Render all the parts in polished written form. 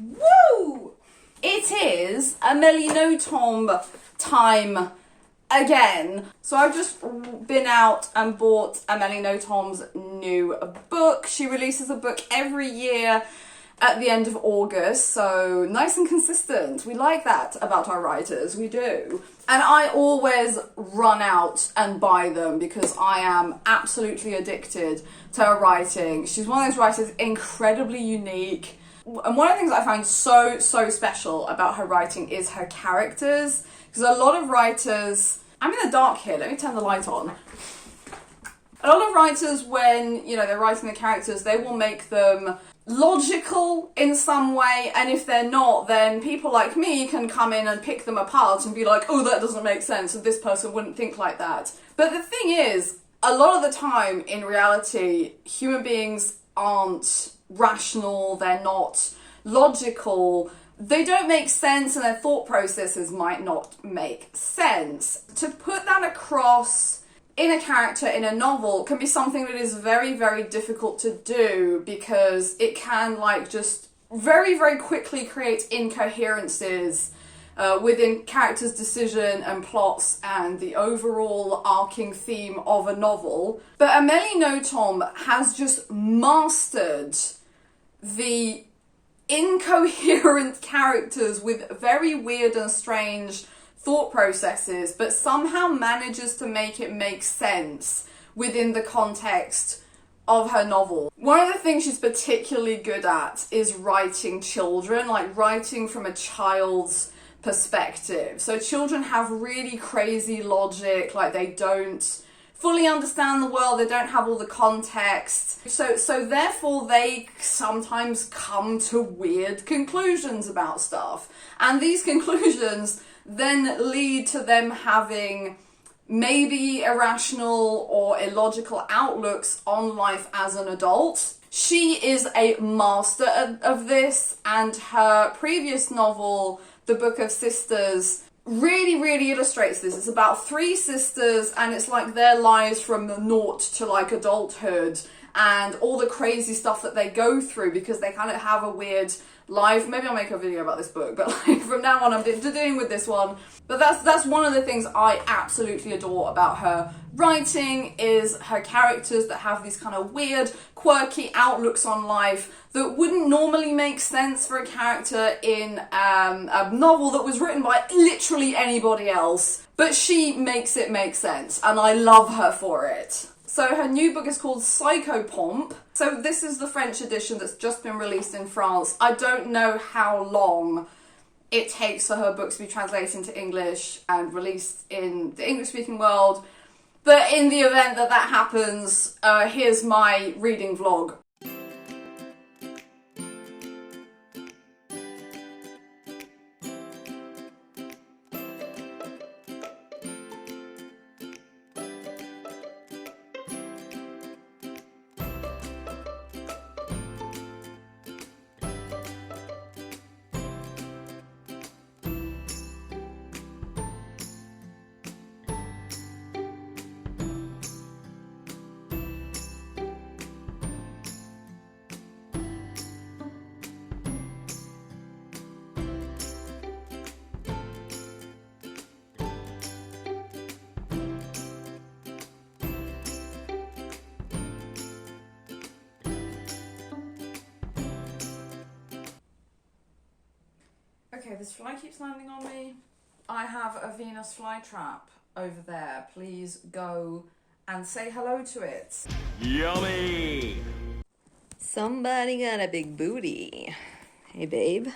Woo! It is Amélie Nothomb time again. So I've just been out and bought Amélie Nothomb's new book. She releases a book every year at the end of August, so nice and consistent. We like that about our writers, we do. And I always run out and buy them because I am absolutely addicted to her writing. She's one of those writers, incredibly unique. And one of the things I find so special about her writing is her characters. Because a lot of writers, I'm in the dark here, let me turn the light on. A lot of writers, when, you know, they're writing the characters, they will make them logical in some way, and if they're not, then people like me can come in and pick them apart and be like, oh, that doesn't make sense, and this person wouldn't think like that. But the thing is, a lot of the time, in reality, human beings aren't rational, they're not logical, they don't make sense, and their thought processes might not make sense. To put that across in a character in a novel can be something that is very difficult to do, because it can just very quickly create incoherences within characters' decision and plots and the overall arcing theme of a novel. But Amélie Nothomb has just mastered the incoherent characters with very weird and strange thought processes, but somehow manages to make it make sense within the context of her novel. One of the things she's particularly good at is writing children, like writing from a child's perspective. So children have really crazy logic, like they don't fully understand the world, they don't have all the context. So therefore they sometimes come to weird conclusions about stuff. And these conclusions then lead to them having maybe irrational or illogical outlooks on life as an adult. She is a master of this, and her previous novel, The Book of Sisters, really illustrates this. It's about three sisters, and it's like their lives from the naught to adulthood, and all the crazy stuff that they go through because they kind of have a weird life. Maybe I'll make a video about this book, but from now on I'm dealing with this one. But that's one of the things I absolutely adore about her writing, is her characters that have these kind of weird, quirky outlooks on life that wouldn't normally make sense for a character in a novel that was written by literally anybody else. But she makes it make sense, and I love her for it. So her new book is called Psychopompe. So this is the French edition that's just been released in France. I don't know how long it takes for her books to be translated into English and released in the English-speaking world. But in the event that that happens, here's my reading vlog. Okay, this fly keeps landing on me. I have a Venus flytrap over there. Please go and say hello to it. Yummy! Somebody got a big booty. Hey, babe.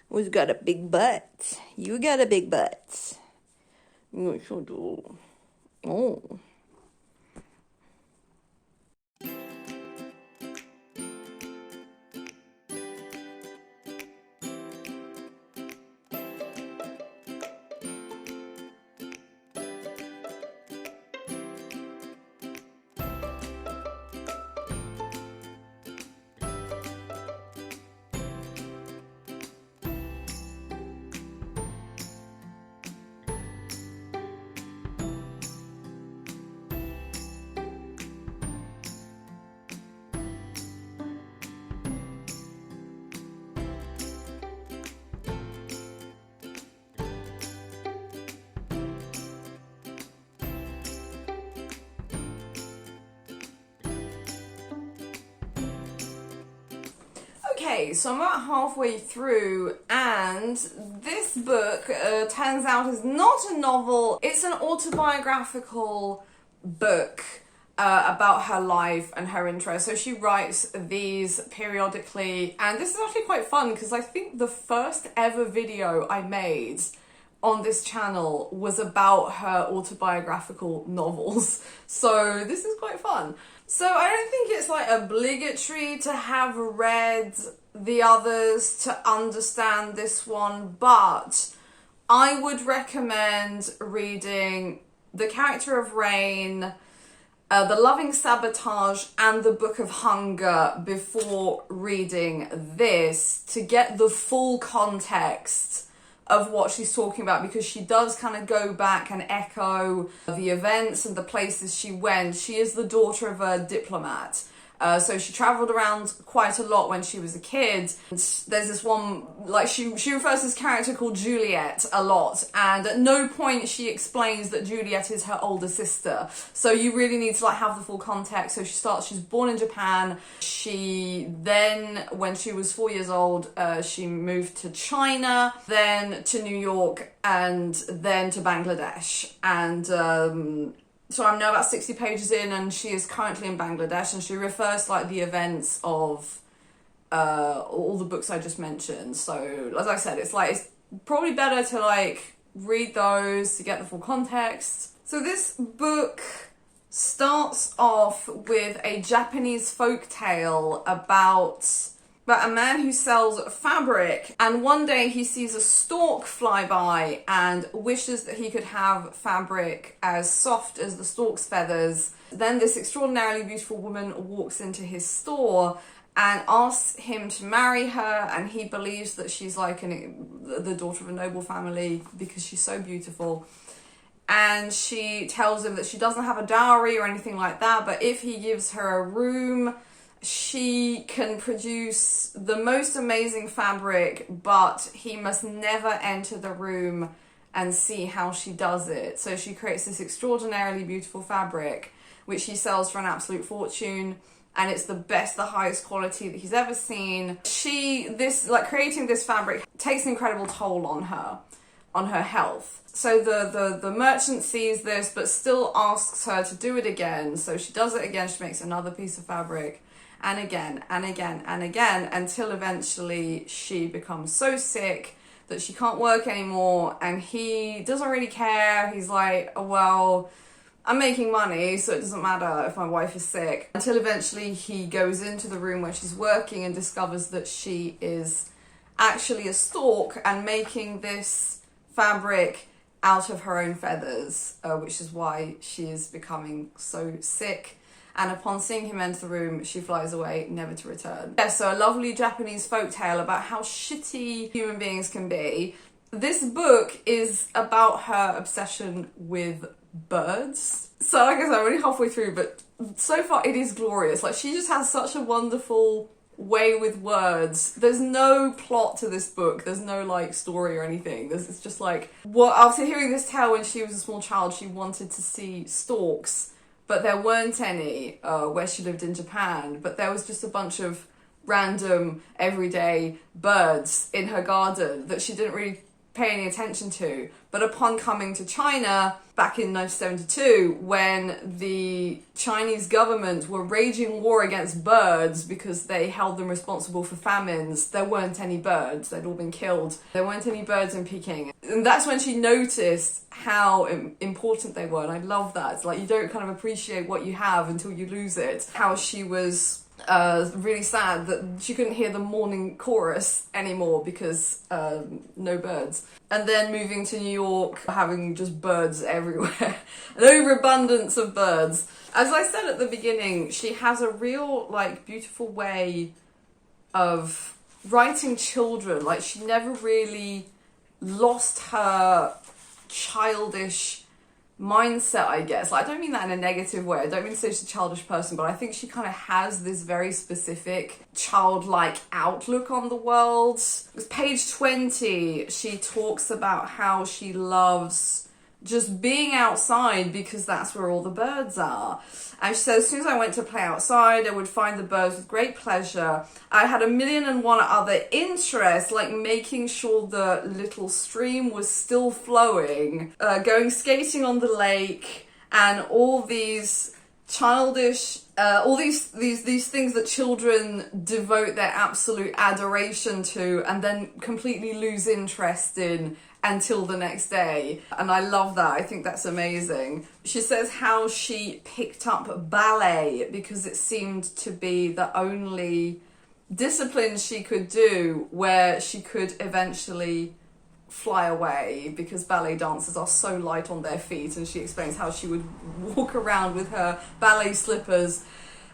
Who's got a big butt? You got a big butt. You sure do. Oh. Okay, so I'm about halfway through, and this book turns out is not a novel. It's an autobiographical book about her life and her interests. So she writes these periodically, and this is actually quite fun because I think the first ever video I made on this channel was about her autobiographical novels. So this is quite fun. So I don't think it's like obligatory to have read the others to understand this one, but I would recommend reading The Character of Rain, The Loving Sabotage, and The Book of Hunger before reading this to get the full context of what she's talking about, because she does kind of go back and echo the events and the places she went. She is the daughter of a diplomat. So she travelled around quite a lot when she was a kid. And there's this one, like she refers to this character called Juliet a lot, and at no point she explains that Juliet is her older sister. So you really need to like have the full context. So she's born in Japan. She then, when she was 4 years old, she moved to China, then to New York, and then to Bangladesh. And so I'm now about 60 pages in, and she is currently in Bangladesh, and she refers to like the events of all the books I just mentioned. So as I said, it's probably better to like read those to get the full context. So this book starts off with a Japanese folktale about a man who sells fabric, and one day he sees a stork fly by and wishes that he could have fabric as soft as the stork's feathers. Then this extraordinarily beautiful woman walks into his store and asks him to marry her, and he believes that she's like the daughter of a noble family because she's so beautiful. And she tells him that she doesn't have a dowry or anything like that, but if he gives her a room, she can produce the most amazing fabric, but he must never enter the room and see how she does it. So she creates this extraordinarily beautiful fabric, which he sells for an absolute fortune, and it's the highest quality that he's ever seen. Creating this fabric takes an incredible toll on her health. So the merchant sees this, but still asks her to do it again. So she does it again, she makes another piece of fabric, and again, and again, and again, until eventually she becomes so sick that she can't work anymore, and he doesn't really care. He's like, oh, well, I'm making money, so it doesn't matter if my wife is sick. Until eventually he goes into the room where she's working and discovers that she is actually a stork and making this fabric out of her own feathers, which is why she is becoming so sick. And upon seeing him enter the room, she flies away, never to return. Yeah, so a lovely Japanese folktale about how shitty human beings can be. This book is about her obsession with birds. So like I said, I'm only halfway through, but so far it is glorious. Like, she just has such a wonderful way with words. There's no plot to this book. There's no like story or anything. It's just like, after hearing this tale when she was a small child, she wanted to see storks, but there weren't any where she lived in Japan, but there was just a bunch of random everyday birds in her garden that she didn't really pay any attention to. But upon coming to China back in 1972, when the Chinese government were waging war against birds because they held them responsible for famines, there weren't any birds. They'd all been killed. There weren't any birds in Peking. And that's when she noticed how important they were. And I love that. It's like, you don't kind of appreciate what you have until you lose it. How she was really sad that she couldn't hear the morning chorus anymore because no birds. And then moving to New York, having just birds everywhere. An overabundance of birds. As I said at the beginning, she has a real, like, beautiful way of writing children. Like, she never really lost her childish mindset, I guess. Like, I don't mean that in a negative way. I don't mean to say she's a childish person, but I think she kind of has this very specific childlike outlook on the world. It was page 20. She talks about how she loves just being outside because that's where all the birds are. And she says, as soon as I went to play outside, I would find the birds with great pleasure. I had 1,000,001 other interests, like making sure the little stream was still flowing, going skating on the lake, and all these childish, all these things that children devote their absolute adoration to and then completely lose interest in until the next day. And I love that. I think that's amazing. She says how she picked up ballet because it seemed to be the only discipline she could do where she could eventually fly away, because ballet dancers are so light on their feet. And she explains how she would walk around with her ballet slippers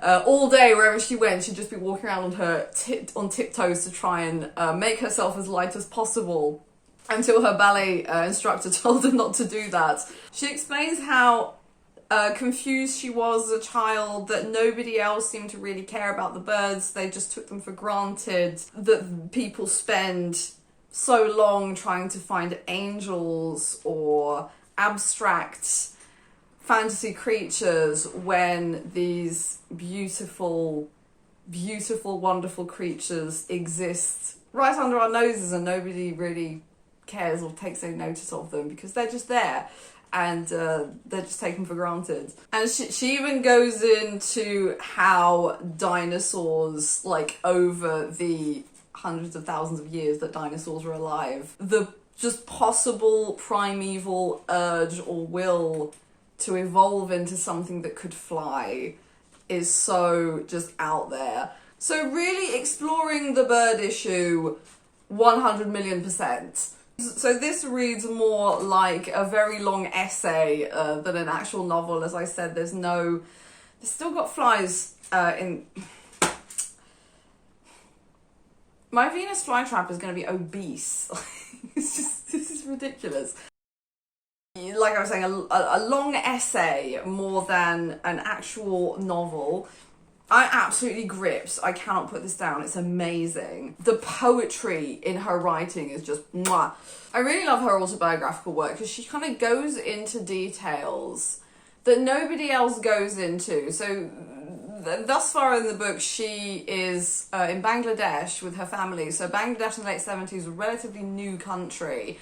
all day wherever she went. She'd just be walking around on tiptoes to try and make herself as light as possible, until her ballet instructor told her not to do that. She explains how confused she was as a child, that nobody else seemed to really care about the birds. They just took them for granted, that people spend so long trying to find angels or abstract fantasy creatures when these beautiful, wonderful creatures exist right under our noses, and nobody really cares or takes any notice of them because they're just there, and they're just taken for granted. And she even goes into how dinosaurs, like over the hundreds of thousands of years that dinosaurs were alive, the just possible primeval urge or will to evolve into something that could fly is so just out there. So really exploring the bird issue 100,000,000%. So this reads more like a very long essay than an actual novel. As I said, there's still got flies in... My Venus flytrap is going to be obese. This is ridiculous. Like I was saying, a long essay more than an actual novel. I absolutely gripped. I cannot put this down. It's amazing. The poetry in her writing is just mwah. I really love her autobiographical work because she kind of goes into details that nobody else goes into. So thus far in the book, she is in Bangladesh with her family. So Bangladesh in the late 70s was a relatively new country.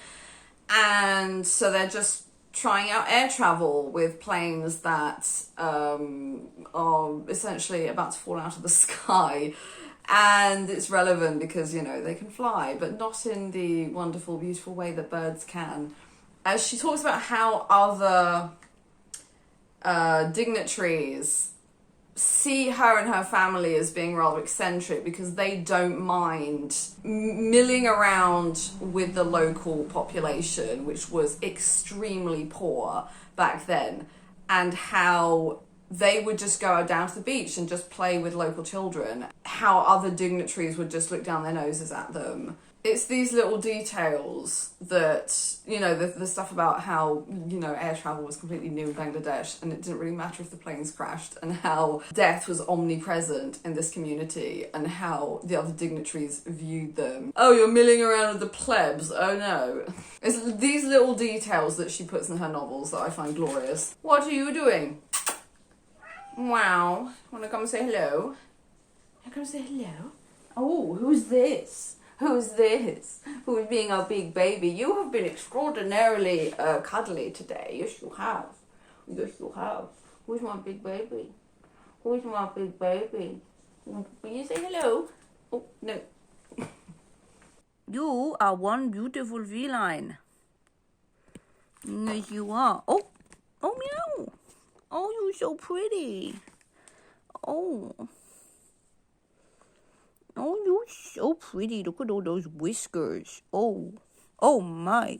And so they're just trying out air travel with planes that are essentially about to fall out of the sky. And it's relevant because, you know, they can fly, but not in the wonderful, beautiful way that birds can. As she talks about how other dignitaries see her and her family as being rather eccentric because they don't mind milling around with the local population, which was extremely poor back then, and how they would just go down to the beach and just play with local children, how other dignitaries would just look down their noses at them. It's these little details that, you know, the stuff about how, you know, air travel was completely new in Bangladesh and it didn't really matter if the planes crashed, and how death was omnipresent in this community and how the other dignitaries viewed them. Oh, you're milling around with the plebs. Oh no. It's these little details that she puts in her novels that I find glorious. What are you doing? Wow. Wanna come say hello? Wanna come say hello? Oh, who's this? Who's this? Who's being our big baby? You have been extraordinarily cuddly today. Yes, you have. Yes, you have. Who's my big baby? Who's my big baby? Will you say hello? Oh, no. You are one beautiful feline. Yes, you are. Oh, meow. Oh, you're so pretty. Oh, you're so pretty. Look at all those whiskers. Oh my.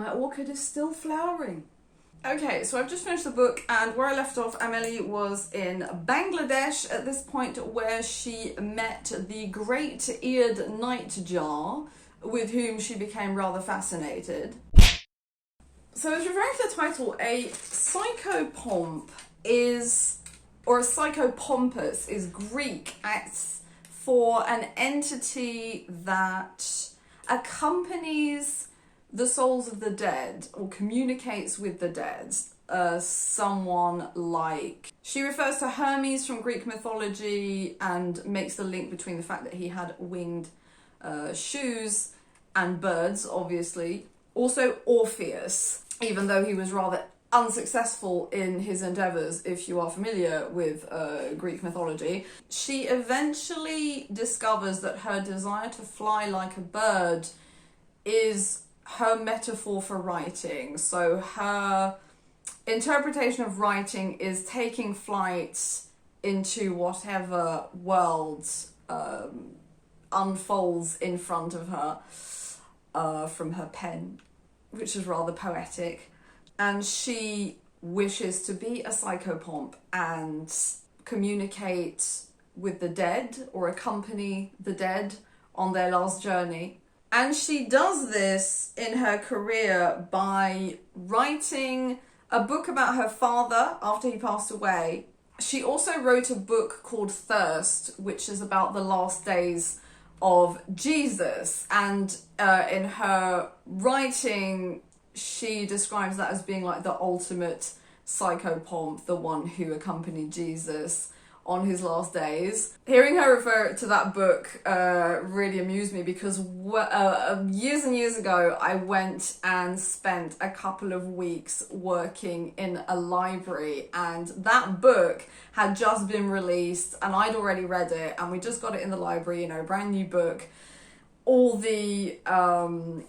My orchid is still flowering. Okay, so I've just finished the book, and where I left off, Amélie was in Bangladesh at this point, where she met the great-eared nightjar, with whom she became rather fascinated. So as referring to the title, a psychopompe is, or a psychopompus is Greek. It's for an entity that accompanies the souls of the dead or communicates with the dead. Someone like... She refers to Hermes from Greek mythology and makes the link between the fact that he had winged shoes and birds, obviously. Also Orpheus, even though he was rather unsuccessful in his endeavours, if you are familiar with Greek mythology. She eventually discovers that her desire to fly like a bird is her metaphor for writing. So her interpretation of writing is taking flight into whatever world unfolds in front of her from her pen, which is rather poetic. And she wishes to be a psychopompe and communicate with the dead or accompany the dead on their last journey. And she does this in her career by writing a book about her father after he passed away. She also wrote a book called Thirst, which is about the last days of Jesus. And in her writing, she describes that as being like the ultimate psychopompe, the one who accompanied Jesus on his last days. Hearing her refer to that book really amused me, because years and years ago I went and spent a couple of weeks working in a library, and that book had just been released and I'd already read it, and we just got it in the library, you know, brand new book. All the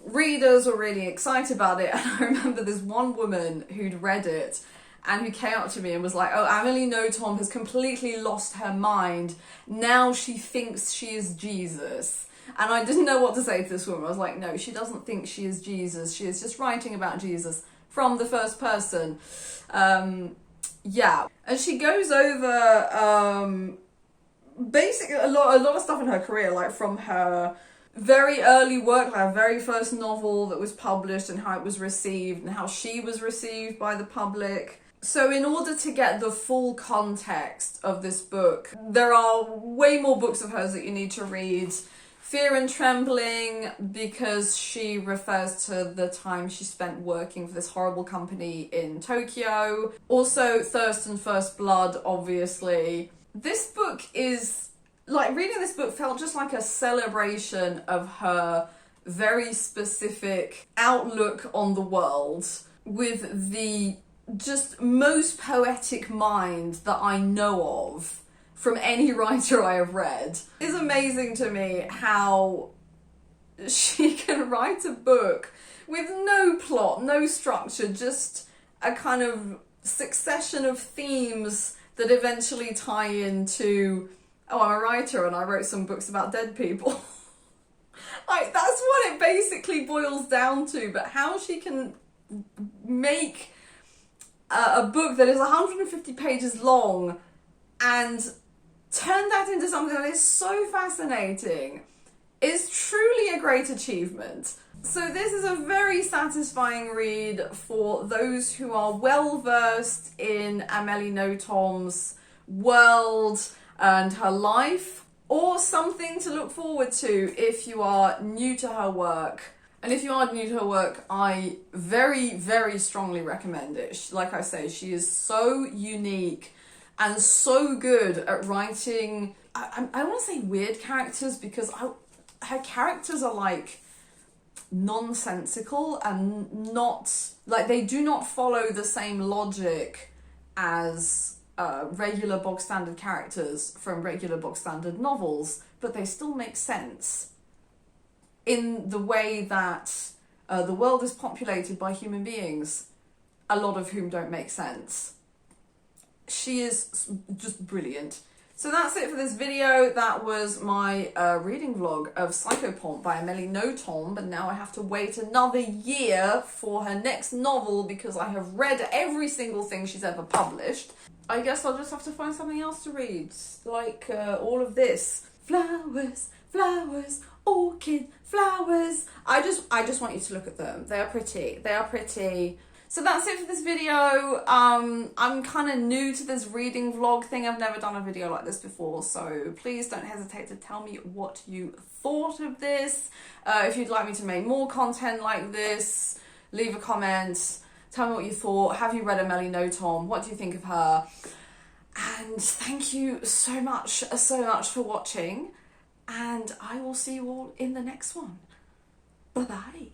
readers were really excited about it, and I remember this one woman who'd read it and who came up to me and was like, oh, Amélie Nothomb has completely lost her mind. Now she thinks she is Jesus. And I didn't know what to say to this woman. I was like, no, she doesn't think she is Jesus. She is just writing about Jesus from the first person. Yeah. And she goes over basically a lot of stuff in her career, like from her very early work, like her very first novel that was published, and how it was received and how she was received by the public. So in order to get the full context of this book, there are way more books of hers that you need to read. Fear and Trembling, because she refers to the time she spent working for this horrible company in Tokyo. Also Thirst and First Blood, obviously. This book is, like, reading this book felt just like a celebration of her very specific outlook on the world, with the just most poetic mind that I know of from any writer I have read. It's amazing to me how she can write a book with no plot, no structure, just a kind of succession of themes that eventually tie into, oh, I'm a writer and I wrote some books about dead people. Like, that's what it basically boils down to. But how she can make a book that is 150 pages long and turn that into something that is so fascinating is truly a great achievement. So this is a very satisfying read for those who are well versed in Amélie Nothomb's world and her life, or something to look forward to if you are new to her work. And if you are new to her work, I very, very strongly recommend it. Like I say, she is so unique and so good at writing, I don't want to say weird characters, because her characters are like nonsensical and not, like, they do not follow the same logic as regular bog standard characters from regular bog standard novels, but they still make sense in the way that the world is populated by human beings, a lot of whom don't make sense. She is just brilliant. So that's it for this video. That was my reading vlog of Psychopompe by Amélie Nothomb, and now I have to wait another year for her next novel because I have read every single thing she's ever published. I guess I'll just have to find something else to read, like all of this. Flowers, flowers, orchid flowers. I just want you to look at them. They are pretty. They are pretty. So that's it for this video. I'm kind of new to this reading vlog thing. I've never done a video like this before, so please don't hesitate to tell me what you thought of this. If you'd like me to make more content like this, leave a comment. Tell me what you thought. Have you read Amélie Nothomb? What do you think of her? And thank you so much for watching. And I will see you all in the next one. Bye-bye.